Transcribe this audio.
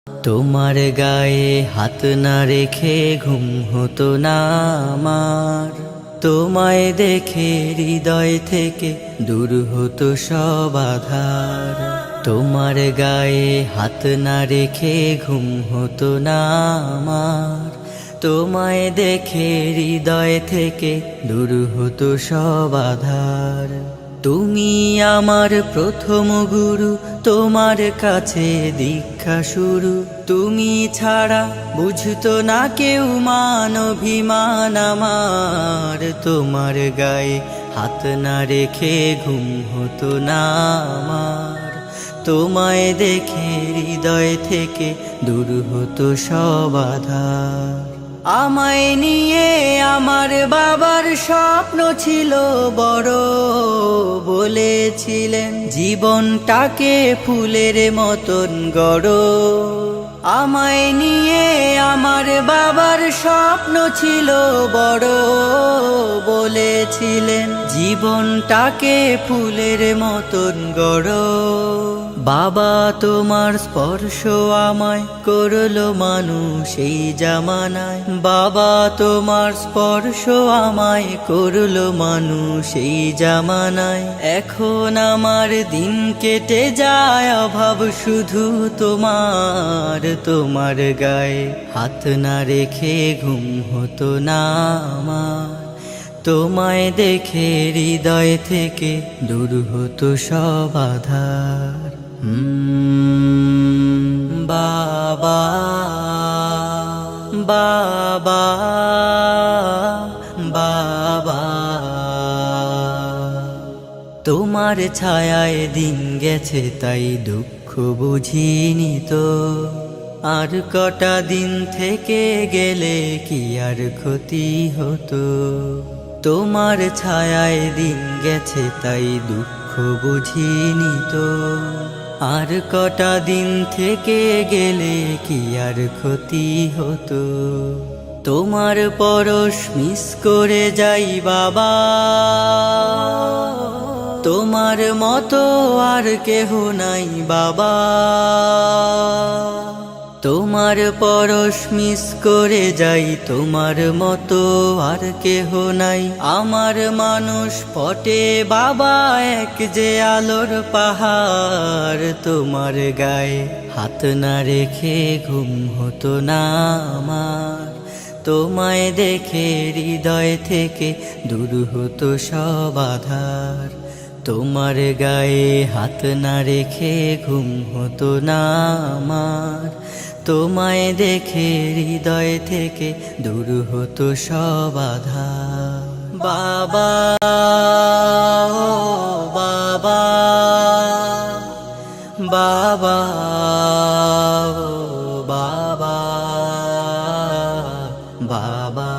তোমার গায়ে হাত না রেখে ঘুম হতো না আমার, তোমায় দেখে হৃদয় থেকে দূর হতো সব আধার। তোমার গায়ে হাত না রেখে ঘুম হতো না আমার, তোমায় দেখে হৃদয় থেকে দূর হতো সব আধার। তুমি আমার প্রথম গুরু, তোমার কাছে দীক্ষা শুরু। তুমি ছাড়া বুঝতো না কেউ মান অভিমান আমার, তোমার গায়ে হাত না রেখে ঘুম হতো না আমার, তোমায় দেখে হৃদয় থেকে দূর হতো সব আধার। আমায় নিয়ে আমার বাবার স্বপ্ন ছিল বড়, বলেছিলেন জীবনটাকে ফুলের মতন গড়ো। আমায় নিয়ে আমার বাবার স্বপ্ন ছিল বড়, বলেছিলেন জীবনটাকে ফুলের মতন গড়ো। বাবা তোমার স্পর্শ আমায় করলো মানুষ এই জামানায়, বাবা তোমার স্পর্শ আমায় করলো মানুষ এই জামানায়। এখন আমার দিন কেটে যায় অভাব শুধু তোমার, তোমার গায়ে হাত না রেখে ঘুম হতো না আমার, তোমায় দেখে হৃদয় থেকে দূর হতো সব আধার। বাবা বাবা বাবা, তোমার ছায়ায় দিন গেছে তাই দুঃখ বুঝিনি তো, আর কটা দিন থেকে গেলে কি আর ক্ষতি হতো। তোমার ছায়ায় দিন গেছে তাই দুঃখ বুঝিনি তো, আর কটা দিন থেকে গেলে কি আর ক্ষতি হতো। তোমার পরশ মিস করে যাই বাবা, তোমার মতো আর কেহ নাই বাবা। তোমার পরশ মিস করে যাই, তোমার মতো আর কেহ নাই। আমার মানুষ পটে বাবা এক যে আলোর পাহাড়, তোমার গায়ে হাত না রেখে ঘুম হতো না আমার, তোমায় দেখে হৃদয় থেকে দূর হতো সব আধার। তোমার গায়ে হাত না রেখে ঘুম হতো না আমার, তোমায় দেখে হৃদয় থেকে দূর হতো সব আধার। বাবা ও বাবা, বাবা ও বাবা, বাবা।